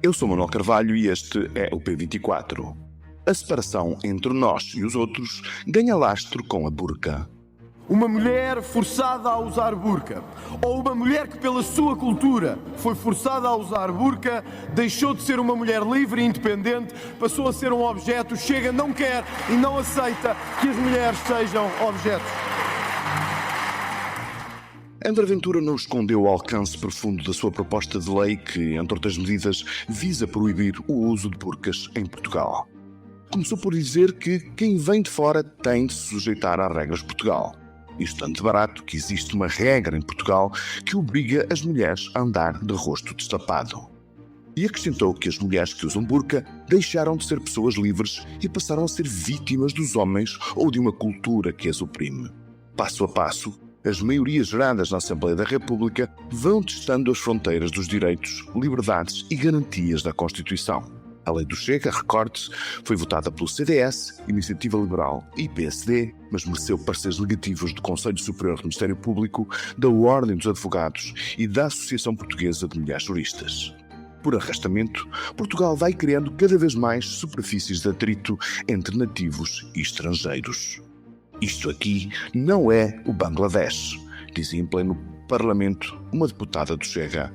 Eu sou Manuel Carvalho e este é o P24. A separação entre nós e os outros ganha lastro com a burca. Uma mulher forçada a usar burca, ou uma mulher que pela sua cultura foi forçada a usar burca, deixou de ser uma mulher livre e independente, passou a ser um objeto. Chega, não quer e não aceita que as mulheres sejam objetos. André Ventura não escondeu o alcance profundo da sua proposta de lei que, entre outras medidas, visa proibir o uso de burcas em Portugal. Começou por dizer que quem vem de fora tem de se sujeitar às regras de Portugal. Isto tanto barato que existe uma regra em Portugal que obriga as mulheres a andar de rosto destapado. E acrescentou que as mulheres que usam burca deixaram de ser pessoas livres e passaram a ser vítimas dos homens ou de uma cultura que as oprime. Passo a passo, as maiorias geradas na Assembleia da República vão testando as fronteiras dos direitos, liberdades e garantias da Constituição. A lei do Chega, recorde-se, foi votada pelo CDS, Iniciativa Liberal e PSD, mas mereceu pareceres negativos do Conselho Superior do Ministério Público, da Ordem dos Advogados e da Associação Portuguesa de Mulheres Juristas. Por arrastamento, Portugal vai criando cada vez mais superfícies de atrito entre nativos e estrangeiros. Isto aqui não é o Bangladesh, dizia em pleno Parlamento uma deputada do Chega.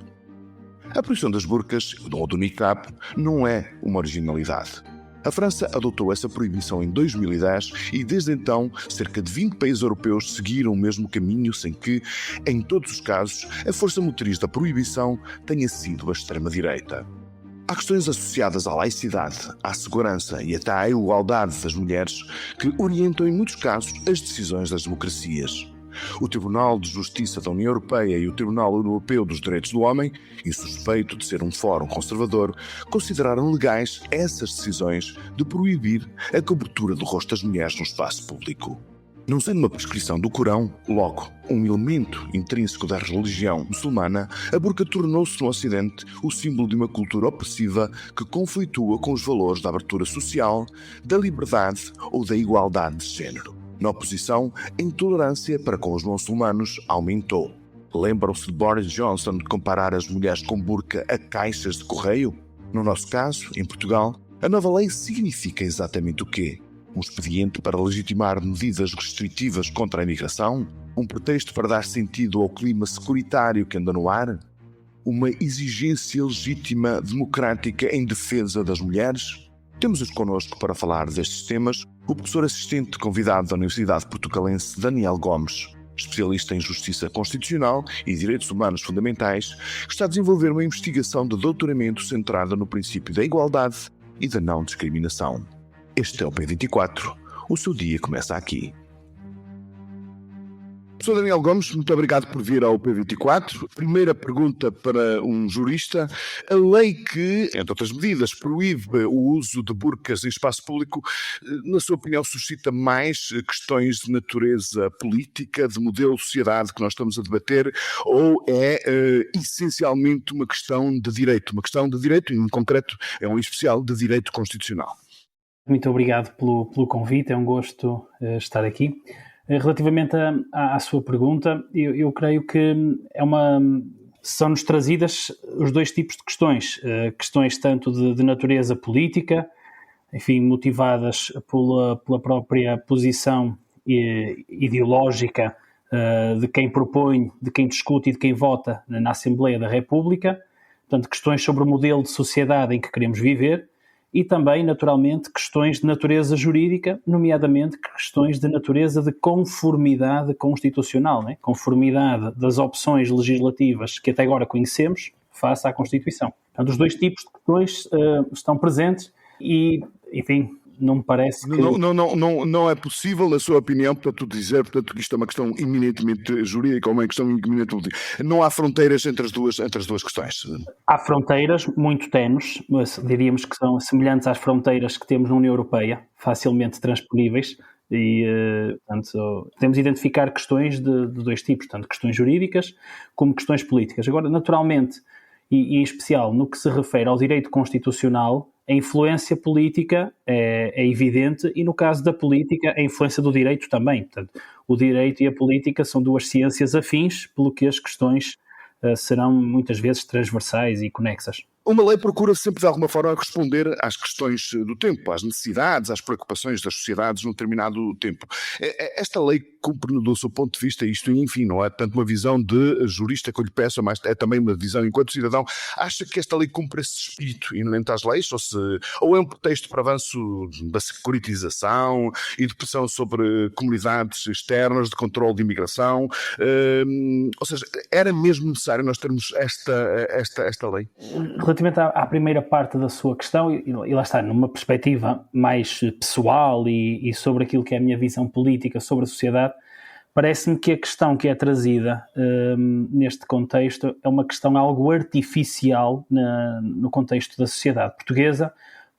A proibição das burcas, ou do niqab, não é uma originalidade. A França adotou essa proibição em 2010 e, desde então, cerca de 20 países europeus seguiram o mesmo caminho, sem que, em todos os casos, a força motriz da proibição tenha sido a extrema-direita. Há questões associadas à laicidade, à segurança e até à igualdade das mulheres que orientam, em muitos casos, as decisões das democracias. O Tribunal de Justiça da União Europeia e o Tribunal Europeu dos Direitos do Homem, insuspeito de ser um fórum conservador, consideraram legais essas decisões de proibir a cobertura do rosto das mulheres no espaço público. Não sendo uma prescrição do Corão, logo, um elemento intrínseco da religião muçulmana, a burca tornou-se no Ocidente o símbolo de uma cultura opressiva que conflitua com os valores da abertura social, da liberdade ou da igualdade de género. Na oposição, a intolerância para com os muçulmanos aumentou. Lembram-se de Boris Johnson de comparar as mulheres com burca a caixas de correio? No nosso caso, em Portugal, a nova lei significa exatamente o quê? Um expediente para legitimar medidas restritivas contra a imigração? Um pretexto para dar sentido ao clima securitário que anda no ar? Uma exigência legítima democrática em defesa das mulheres? Temos connosco para falar destes temas o professor assistente convidado da Universidade Portucalense Daniel Gomes, especialista em Justiça Constitucional e Direitos Humanos Fundamentais, que está a desenvolver uma investigação de doutoramento centrada no princípio da igualdade e da não discriminação. Este é o P24. O seu dia começa aqui. Professor Daniel Gomes, muito obrigado por vir ao P24. Primeira pergunta para um jurista. A lei que, entre outras medidas, proíbe o uso de burcas em espaço público, na sua opinião, suscita mais questões de natureza política, de modelo de sociedade que nós estamos a debater, ou é essencialmente uma questão de direito? Uma questão de direito, e em concreto, é um especial de direito constitucional. Muito obrigado pelo convite, é um gosto estar aqui. Relativamente à sua pergunta, eu creio que são-nos trazidas os dois tipos de questões. Questões tanto de natureza política, enfim, motivadas pela própria posição ideológica de quem propõe, de quem discute e de quem vota na Assembleia da República. Portanto, questões sobre o modelo de sociedade em que queremos viver. E também, naturalmente, questões de natureza jurídica, nomeadamente questões de natureza de conformidade constitucional, né? Conformidade das opções legislativas que até agora conhecemos face à Constituição. Portanto, os dois tipos de questões estão presentes e, enfim, não me parece que... Não é possível, na sua opinião, portanto, dizer que isto é uma questão eminentemente jurídica ou uma questão eminentemente política. Não há fronteiras entre as duas questões. Há fronteiras muito tenues, mas diríamos que são semelhantes às fronteiras que temos na União Europeia, facilmente transponíveis, e, portanto, podemos identificar questões de dois tipos, tanto questões jurídicas como questões políticas. Agora, naturalmente, e em especial no que se refere ao direito constitucional, a influência política é evidente e, no caso da política, a influência do direito também. Portanto, o direito e a política são duas ciências afins, pelo que as questões serão muitas vezes transversais e conexas. Uma lei procura sempre, de alguma forma, responder às questões do tempo, às necessidades, às preocupações das sociedades num determinado tempo. Esta lei cumpre, do seu ponto de vista, isto, enfim, não é tanto uma visão de jurista que eu lhe peço, mas é também uma visão enquanto cidadão. Acha que esta lei cumpre esse espírito inerente às leis, ou é um pretexto para avanço da securitização e de pressão sobre comunidades externas, de controle de imigração? Ou seja, era mesmo necessário nós termos esta lei? Relativamente à primeira parte da sua questão, e lá está, numa perspectiva mais pessoal e sobre aquilo que é a minha visão política sobre a sociedade, parece-me que a questão que é trazida neste contexto é uma questão algo artificial no contexto da sociedade portuguesa,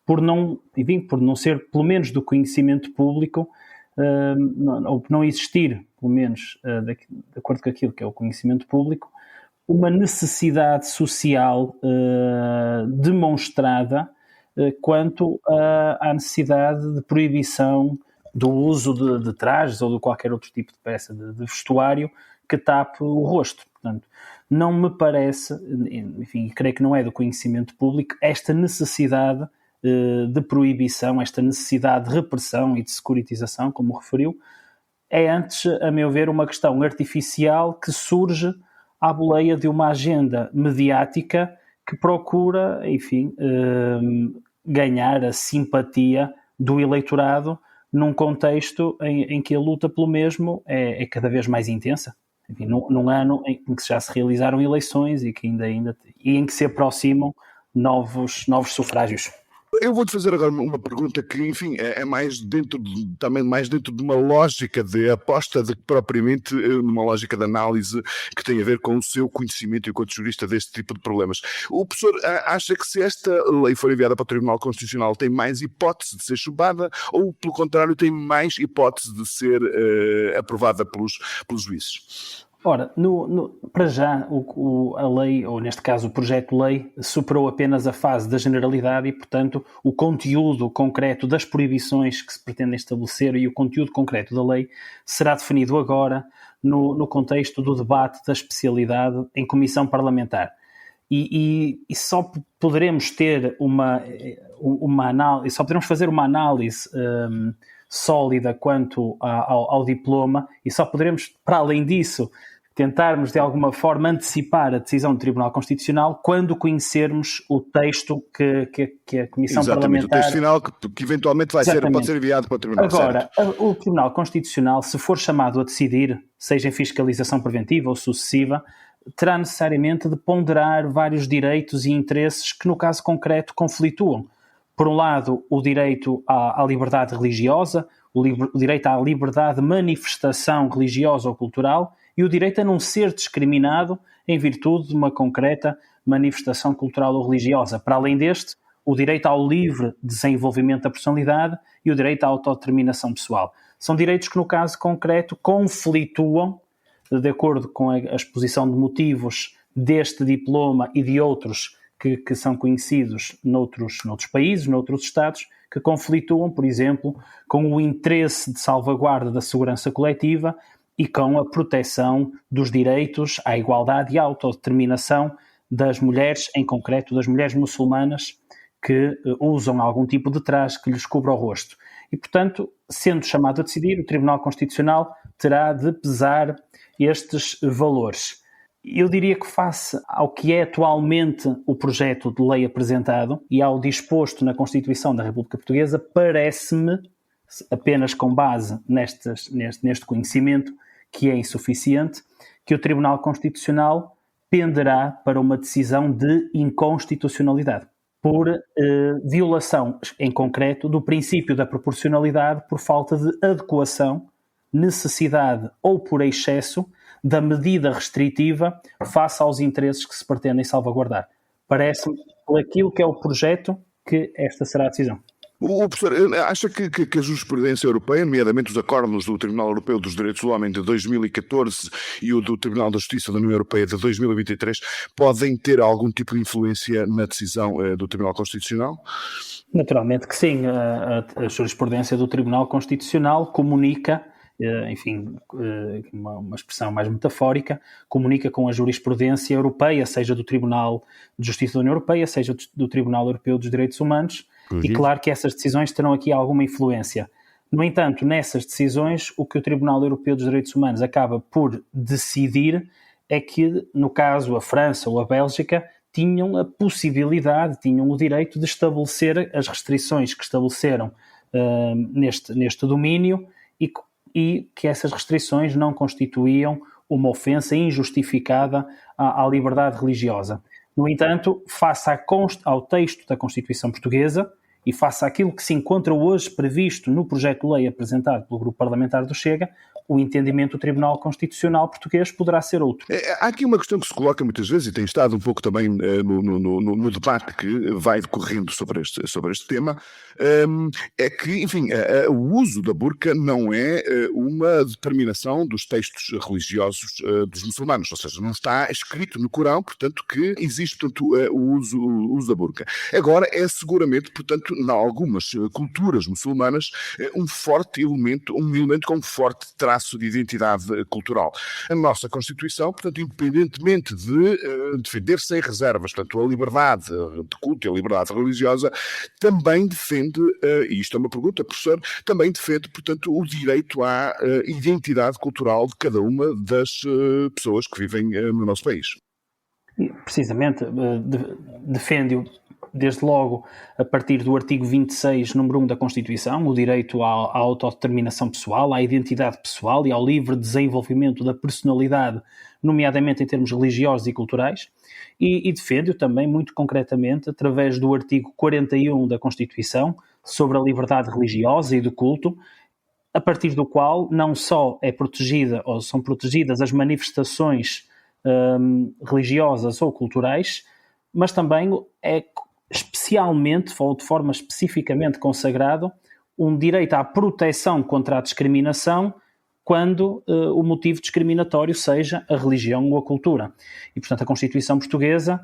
por não ser, pelo menos do conhecimento público, ou por não existir, pelo menos de acordo com aquilo que é o conhecimento público, uma necessidade social demonstrada quanto à necessidade de proibição do uso de trajes ou de qualquer outro tipo de peça de vestuário que tape o rosto. Portanto, não me parece, enfim, creio que não é do conhecimento público, esta necessidade de proibição, esta necessidade de repressão e de securitização, como referiu, é antes, a meu ver, uma questão artificial que surge à boleia de uma agenda mediática que procura, enfim, ganhar a simpatia do eleitorado num contexto em que a luta pelo mesmo é cada vez mais intensa. Enfim, num ano em que já se realizaram eleições e em que se aproximam novos sufrágios. Eu vou-te fazer agora uma pergunta que, enfim, é também mais dentro de uma lógica de aposta do que propriamente numa lógica de análise que tem a ver com o seu conhecimento enquanto jurista deste tipo de problemas. O professor acha que se esta lei for enviada para o Tribunal Constitucional tem mais hipótese de ser chumbada ou, pelo contrário, tem mais hipótese de ser aprovada pelos juízes? Ora, para já, a lei, ou neste caso o projeto de lei, superou apenas a fase da generalidade e, portanto, o conteúdo concreto das proibições que se pretendem estabelecer e o conteúdo concreto da lei será definido agora no contexto do debate da especialidade em comissão parlamentar. E só poderemos ter uma análise, só poderemos fazer uma análise sólida quanto ao diploma e só poderemos, para além disso, tentarmos de alguma forma antecipar a decisão do Tribunal Constitucional quando conhecermos o texto que a Comissão Parlamentar... o texto final que eventualmente pode ser enviado para o Tribunal. Agora, o Tribunal Constitucional, se for chamado a decidir, seja em fiscalização preventiva ou sucessiva, terá necessariamente de ponderar vários direitos e interesses que, no caso concreto, conflituam. Por um lado, o direito à liberdade religiosa, o direito à liberdade de manifestação religiosa ou cultural e o direito a não ser discriminado em virtude de uma concreta manifestação cultural ou religiosa. Para além deste, o direito ao livre desenvolvimento da personalidade e o direito à autodeterminação pessoal. São direitos que, no caso concreto, conflituam, de acordo com a exposição de motivos deste diploma e de outros que são conhecidos noutros países, noutros Estados, que conflituam, por exemplo, com o interesse de salvaguarda da segurança coletiva e com a proteção dos direitos à igualdade e à autodeterminação das mulheres, em concreto das mulheres muçulmanas que usam algum tipo de traje que lhes cubra o rosto. E, portanto, sendo chamado a decidir, o Tribunal Constitucional terá de pesar estes valores. Eu diria que face ao que é atualmente o projeto de lei apresentado e ao disposto na Constituição da República Portuguesa, parece-me, apenas com base neste conhecimento, que é insuficiente, que o Tribunal Constitucional penderá para uma decisão de inconstitucionalidade, por violação, em concreto, do princípio da proporcionalidade por falta de adequação, necessidade ou por excesso da medida restritiva face aos interesses que se pretendem salvaguardar. Parece-me, por aquilo que é o projeto, que esta será a decisão. O professor acha que a jurisprudência europeia, nomeadamente os acordos do Tribunal Europeu dos Direitos do Homem de 2014 e o do Tribunal da Justiça da União Europeia de 2023, podem ter algum tipo de influência na decisão do Tribunal Constitucional? Naturalmente que sim. A jurisprudência do Tribunal Constitucional comunica enfim, uma expressão mais metafórica, comunica com a jurisprudência europeia, seja do Tribunal de Justiça da União Europeia, seja do Tribunal Europeu dos Direitos Humanos, e claro que essas decisões terão aqui alguma influência. No entanto, nessas decisões, o que o Tribunal Europeu dos Direitos Humanos acaba por decidir é que, no caso, a França ou a Bélgica tinham a possibilidade, tinham o direito de estabelecer as restrições que estabeleceram neste domínio e que essas restrições não constituíam uma ofensa injustificada à liberdade religiosa. No entanto, face ao texto da Constituição Portuguesa e face àquilo que se encontra hoje previsto no projeto de lei apresentado pelo Grupo Parlamentar do Chega, o entendimento do Tribunal Constitucional Português poderá ser outro. Há aqui uma questão que se coloca muitas vezes, e tem estado um pouco também no debate que vai decorrendo sobre este tema, é que, enfim, o uso da burca não é uma determinação dos textos religiosos dos muçulmanos, ou seja, não está escrito no Corão, portanto, que existe, portanto, o uso da burca. Agora, é seguramente, portanto, em algumas culturas muçulmanas, um elemento com um forte traço de identidade cultural. A nossa Constituição, portanto, independentemente de defender sem reservas, portanto, a liberdade de culto e a liberdade religiosa, também defende, e isto é uma pergunta, professor, também defende, portanto, o direito à identidade cultural de cada uma das pessoas que vivem no nosso país. Precisamente, defende-o desde logo a partir do artigo 26, número 1 da Constituição, o direito à autodeterminação pessoal, à identidade pessoal e ao livre desenvolvimento da personalidade, nomeadamente em termos religiosos e culturais, e defende-o também muito concretamente através do artigo 41 da Constituição, sobre a liberdade religiosa e de culto, a partir do qual não só é protegida ou são protegidas as manifestações religiosas ou culturais, mas também é especialmente, ou de forma especificamente consagrado, um direito à proteção contra a discriminação quando o motivo discriminatório seja a religião ou a cultura. E, portanto, a Constituição Portuguesa,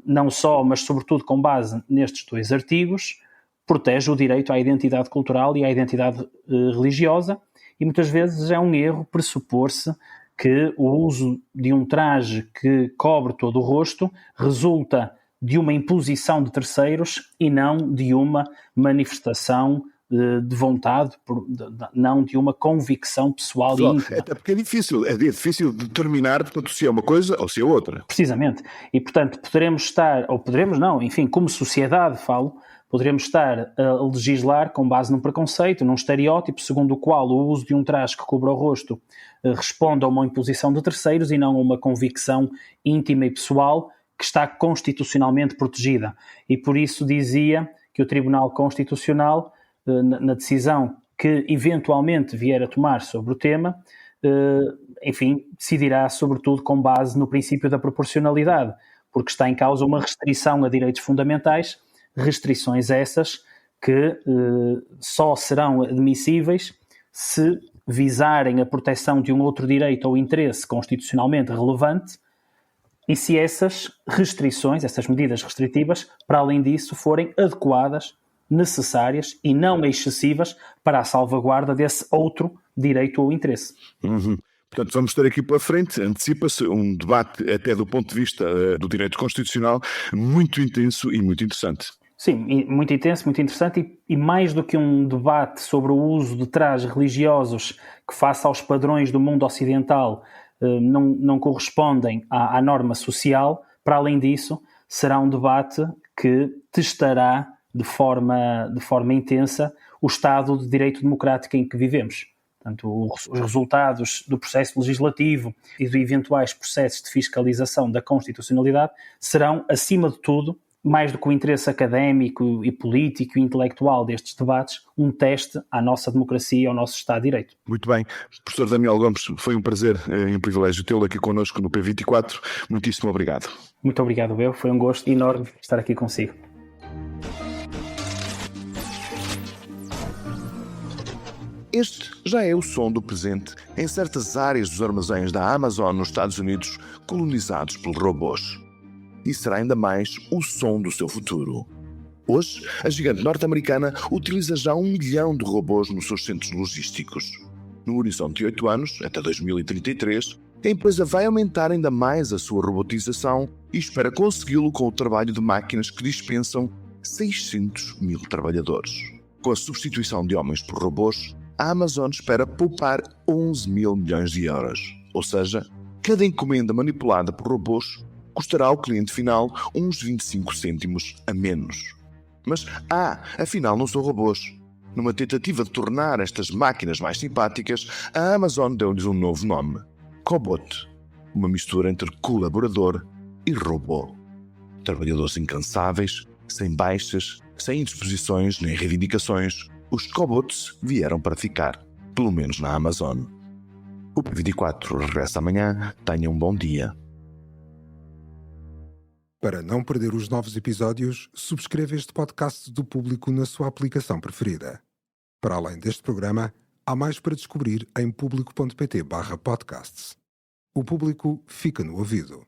não só, mas sobretudo com base nestes dois artigos, protege o direito à identidade cultural e à identidade religiosa, e muitas vezes é um erro pressupor-se que o uso de um traje que cobre todo o rosto resulta de uma imposição de terceiros e não de uma manifestação de vontade, não de uma convicção pessoal e íntima. Até porque é difícil determinar, portanto, se é uma coisa ou se é outra. Precisamente. E, portanto, como sociedade, poderemos estar a legislar com base num preconceito, num estereótipo, segundo o qual o uso de um traje que cubra o rosto responde a uma imposição de terceiros e não a uma convicção íntima e pessoal que está constitucionalmente protegida. E por isso dizia que o Tribunal Constitucional, na decisão que eventualmente vier a tomar sobre o tema, decidirá sobretudo com base no princípio da proporcionalidade, porque está em causa uma restrição a direitos fundamentais, restrições essas que só serão admissíveis se visarem a proteção de um outro direito ou interesse constitucionalmente relevante e se essas restrições, essas medidas restritivas, para além disso, forem adequadas, necessárias e não excessivas para a salvaguarda desse outro direito ou interesse. Uhum. Portanto, vamos ter aqui pela frente, antecipa-se um debate até do ponto de vista do direito constitucional muito intenso e muito interessante. Sim, muito intenso, muito interessante e mais do que um debate sobre o uso de trajes religiosos que, face aos padrões do mundo ocidental, não correspondem à norma social, para além disso, será um debate que testará de forma intensa o Estado de Direito Democrático em que vivemos. Portanto, os resultados do processo legislativo e de eventuais processos de fiscalização da constitucionalidade serão, acima de tudo, mais do que o interesse académico e político e intelectual destes debates, um teste à nossa democracia e ao nosso Estado de Direito. Muito bem. Professor Daniel Gomes, foi um prazer e um privilégio tê-lo aqui connosco no P24. Muitíssimo obrigado. Muito obrigado, eu. Foi um gosto enorme estar aqui consigo. Este já é o som do presente em certas áreas dos armazéns da Amazon nos Estados Unidos, colonizados por robôs. E será ainda mais o som do seu futuro. Hoje, a gigante norte-americana utiliza já 1 milhão de robôs nos seus centros logísticos. No horizonte de 8 anos, até 2033, a empresa vai aumentar ainda mais a sua robotização e espera consegui-lo com o trabalho de máquinas que dispensam 600 mil trabalhadores. Com a substituição de homens por robôs, a Amazon espera poupar 11 mil milhões de euros. Ou seja, cada encomenda manipulada por robôs custará ao cliente final uns 25 cêntimos a menos. Mas, afinal não são robôs. Numa tentativa de tornar estas máquinas mais simpáticas, a Amazon deu-lhes um novo nome: Cobot, uma mistura entre colaborador e robô. Trabalhadores incansáveis, sem baixas, sem indisposições nem reivindicações, os Cobots vieram para ficar, pelo menos na Amazon. O P24 regressa amanhã. Tenha um bom dia. Para não perder os novos episódios, subscreva este podcast do Público na sua aplicação preferida. Para além deste programa, há mais para descobrir em público.pt/podcasts. O Público fica no ouvido.